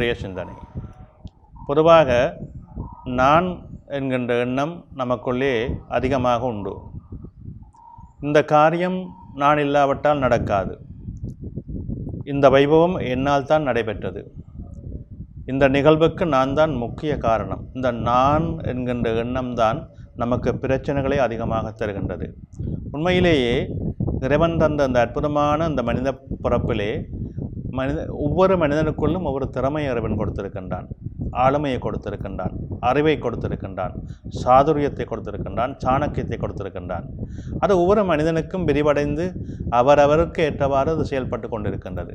இன்றைய சிந்தனை. பொதுவாக நான் என்கின்ற எண்ணம் நமக்குள்ளே அதிகமாக உண்டு. இந்த காரியம் நான் இல்லாவிட்டால் நடக்காது, இந்த வைபவம் என்னால் தான் நடைபெற்றது, இந்த நிகழ்வுக்கு நான் தான் முக்கிய காரணம். இந்த நான் என்கின்ற எண்ணம்தான் நமக்கு பிரச்சனைகளை அதிகமாக தருகின்றது. உண்மையிலேயே இறைவன் தந்த அந்த அற்புதமான அந்த மனித பிறப்பிலே ஒவ்வொரு மனிதனுக்குள்ளும் ஒவ்வொரு திறமையை இறைவன் கொடுத்திருக்கின்றான். ஆளுமையை கொடுத்திருக்கின்றான், அறிவை கொடுத்திருக்கின்றான், சாதுரியத்தை கொடுத்திருக்கின்றான், சாணக்கியத்தை கொடுத்திருக்கின்றான். அது ஒவ்வொரு மனிதனுக்கும் விரிவடைந்து அவரவருக்கு ஏற்றவாறு அது செயல்பட்டு கொண்டிருக்கின்றது.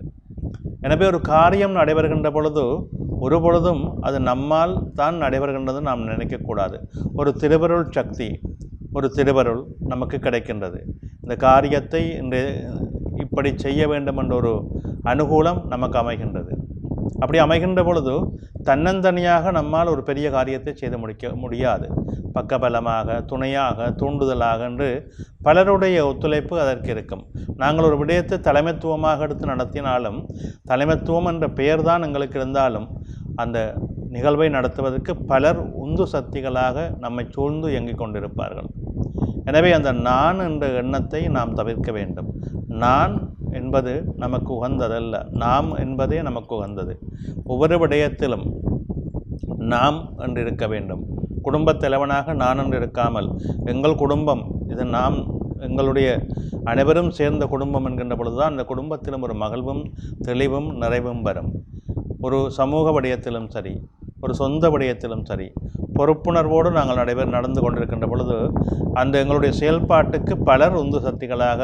எனவே ஒரு காரியம் நடைபெறுகின்ற பொழுது ஒரு பொழுதும் அது நம்மால் தான் நடைபெறுகின்றது நாம் நினைக்கக்கூடாது. ஒரு திருவருள் சக்தி, ஒரு திருவருள் நமக்கு கிடைக்கின்றது. இந்த காரியத்தை இப்படி செய்ய வேண்டும் என்ற ஒரு அனுகூலம் நமக்கு அமைகின்றது. அப்படி அமைகின்ற பொழுது தன்னந்தனியாக நம்மால் ஒரு பெரிய காரியத்தை செய்து முடிக்க முடியாது. பக்கபலமாக, துணையாக, தூண்டுதலாக என்று பலருடைய ஒத்துழைப்பு அதற்கு இருக்கும். நாங்கள் ஒரு விடயத்தை தலைமைத்துவமாக எடுத்து நடத்தினாலும், தலைமைத்துவம் என்ற பெயர்தான் எங்களுக்கு இருந்தாலும், அந்த நிகழ்வை நடத்துவதற்கு பலர் உந்து சக்திகளாக நம்மை சூழ்ந்து இயங்கிக் கொண்டிருப்பார்கள். எனவே அந்த நான் என்ற எண்ணத்தை நாம் தவிர்க்க வேண்டும். நான் என்பது நமக்கு உகந்ததல்ல, நாம் என்பதே நமக்கு உகந்தது. ஒவ்வொரு விடயத்திலும் நாம் என்று இருக்க வேண்டும். குடும்பத் தலைவனாக நான் என்று இருக்காமல், எங்கள் குடும்பம், இது நாம், எங்களுடைய அனைவரும் சேர்ந்த குடும்பம் என்கின்ற பொழுதுதான் அந்த குடும்பத்திலும் ஒரு மகிழ்வும் தெளிவும் நிறைவும் வரும். ஒரு சமூக விடயத்திலும் சரி, ஒரு சொந்த விடயத்திலும் சரி, பொறுப்புணர்வோடு நாங்கள் நடந்து கொண்டிருக்கின்ற பொழுது அந்த எங்களுடைய செயல்பாட்டுக்கு பலர் உந்து சக்திகளாக,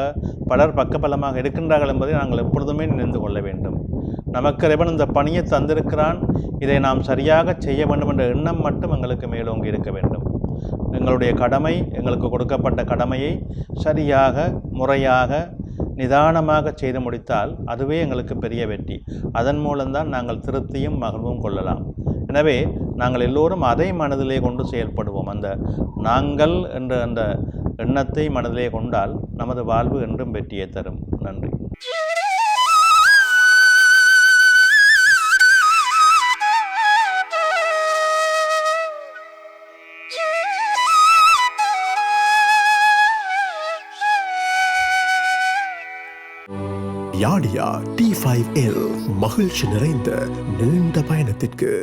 பலர் பக்கபலமாக இருக்கின்றார்கள் என்பதை நாங்கள் எப்பொழுதுமே நினைந்து கொள்ள வேண்டும். நமக்கு இறைவன் இந்த பணியை தந்திருக்கிறான், இதை நாம் சரியாக செய்ய வேண்டும் என்ற எண்ணம் மட்டும் எங்களுக்கு மேலோங்கி இருக்க வேண்டும். எங்களுடைய கடமை, எங்களுக்கு கொடுக்கப்பட்ட கடமையை சரியாக, முறையாக, நிதானமாக செய்து முடித்தால் அதுவே எங்களுக்கு பெரிய வெற்றி. அதன் மூலம்தான் நாங்கள் திருப்தியும் மகிழ்வும் கொள்ளலாம். எனவே நாங்கள் எல்லோரும் அதை மனதிலே கொண்டு செயல்படுவோம். அந்த நாங்கள் என்ற அந்த எண்ணத்தை மனதிலே கொண்டால் நமது வாழ்வு என்றும் வெற்றியை தரும். நன்றி. யாடியா T5L மகிழ்ச்சி நிறைந்த நீண்ட பயணத்திற்கு.